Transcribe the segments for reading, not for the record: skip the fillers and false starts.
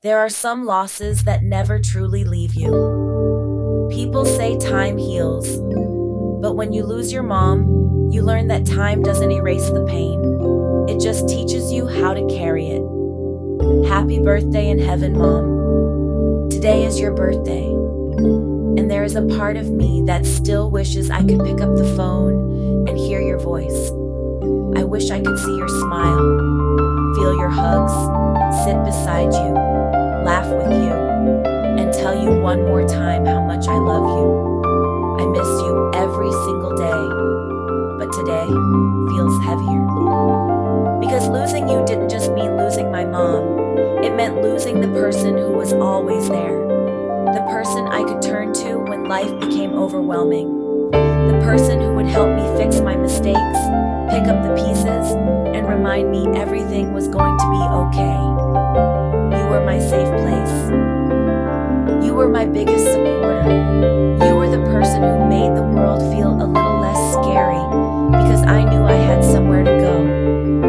There are some losses that never truly leave you. People say time heals, but when you lose your mom, you learn that time doesn't erase the pain. It just teaches you how to carry it. Happy birthday in heaven, Mom. Today is your birthday, and there is a part of me that still wishes I could pick up the phone and hear your voice. I wish I could see your smile, feel your hugs, sit beside you, laugh with you, and tell you one more time how much I love you. I miss you every single day, but today feels heavier. Because losing you didn't just mean losing my mom, it meant losing the person who was always there. The person I could turn to when life became overwhelming. The person who would help me fix my mistakes, pick up the pieces, and remind me everything was going to be okay. You were my safe place. You were my biggest supporter. You were the person who made the world feel a little less scary because I knew I had somewhere to go.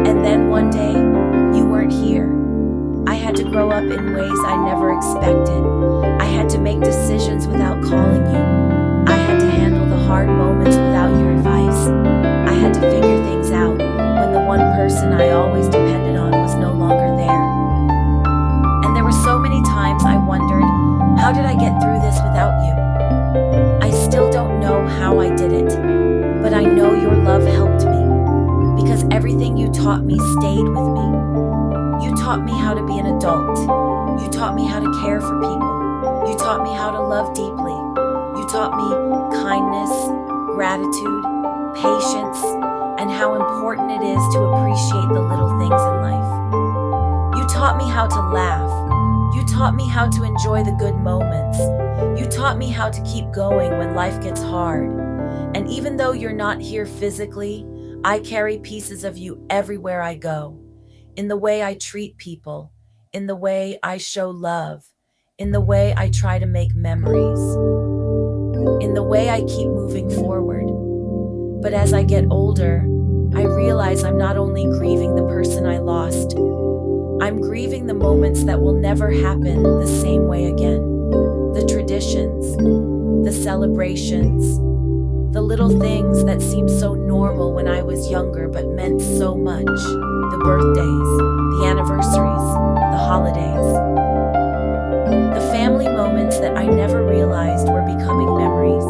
And then one day, you weren't here. I had to grow up in ways I never expected. I had to make decisions without calling you. I had to handle the hard moments without your advice. I had to figure things out when the one person I always depended on was no longer there. And there were so many times I wondered, how did I get through this without you? I still don't know how I did it, but I know your love helped me, because everything you taught me stayed with me. You taught me how to be an adult. You taught me how to care for people. You taught me how to love deeply. You taught me kindness, gratitude, patience, and how important it is to appreciate the little things in life. You taught me how to laugh. You taught me how to enjoy the good moments. You taught me how to keep going when life gets hard. And even though you're not here physically, I carry pieces of you everywhere I go. In the way I treat people, in the way I show love, in the way I try to make memories, in the way I keep moving forward. But as I get older, I realize I'm not only grieving the person I lost, I'm grieving the moments that will never happen the same way again. The traditions, the celebrations, the little things that seemed so normal when I was younger but meant so much. The birthdays, the anniversaries, the holidays. The family moments that I never realized were becoming memories.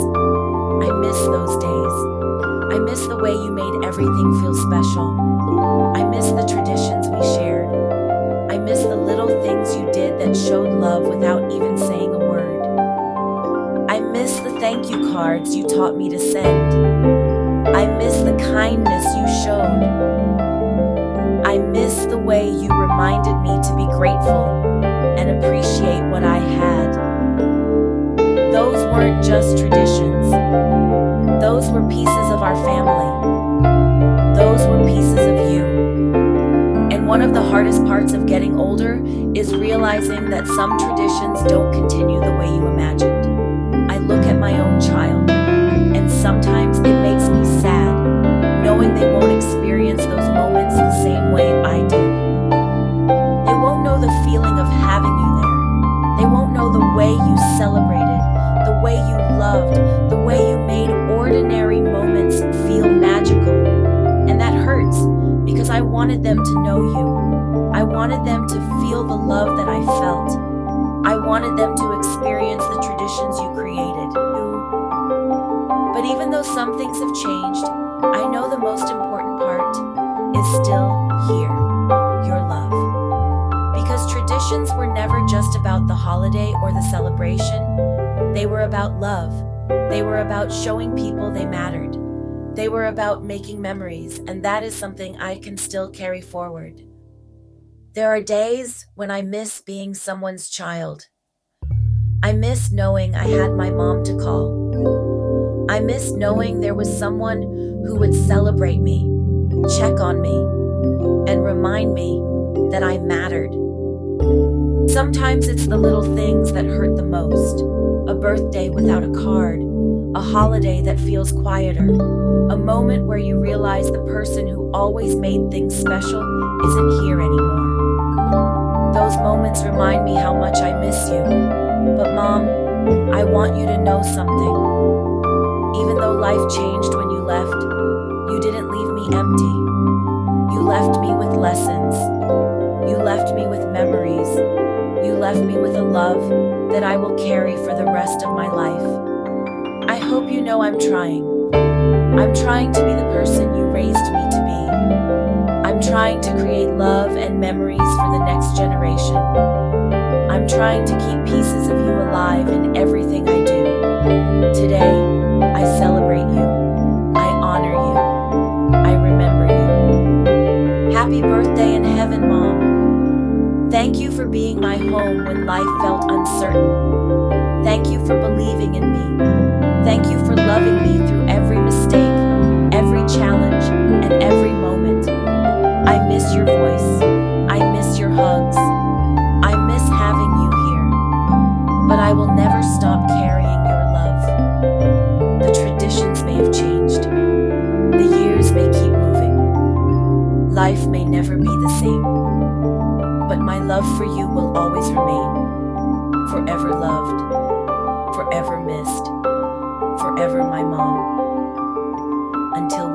I miss those days. I miss the way you made everything feel special. I miss the traditions we shared. I miss the little things you did that showed love without even saying a word. I miss the thank you cards you taught me to send. I miss the kindness you showed. I miss the way you reminded me to be grateful and appreciate what I had. Those weren't just traditions. Those were pieces of our family. Those were pieces of you. And one of the hardest parts of getting older is realizing that some traditions don't continue the way you imagined. I look at my own child, and sometimes it makes me sad, knowing they won't experience those moments the same way I did. They won't know the feeling of having you there. They won't know the way you celebrated, the way you loved, the way you made ordinary moments feel magical. And that hurts, because I wanted them to know you. I wanted them to feel the love that I felt. I wanted them to experience the traditions you created. But even though some things have changed, I know the most important part is still here, your love. Because traditions were never just about the holiday or the celebration. They were about love. They were about showing people they mattered. They were about making memories, and that is something I can still carry forward. There are days when I miss being someone's child. I miss knowing I had my mom to call. I miss knowing there was someone who would celebrate me, check on me, and remind me that I mattered. Sometimes it's the little things that hurt the most. A birthday without a card, a holiday that feels quieter, a moment where you realize the person who always made things special isn't here anymore. Those those moments remind me how much I miss you. But Mom, I want you to know something. Even though life changed when you left, you didn't leave me empty. You left me with lessons. You left me with memories. You left me with a love that I will carry for the rest of my life. I hope you know I'm trying. I'm trying to be the person you raised me to be. I'm trying to create love and memories for the next generation. I'm trying to keep pieces of you alive in everything I do. Today, I celebrate you. I honor you. I remember you. Happy birthday in heaven, Mom. Thank you for being my home when life felt uncertain. Thank you for believing in me. Thank you for loving me through every mistake, every challenge, and every moment. I miss your voice. I miss your hugs. I miss having you here. But I will never stop carrying your love. The traditions may have changed. The years may keep moving. Life may never be the same. But my love for you will always remain. Forever loved. Forever missed. Forever my mom. Until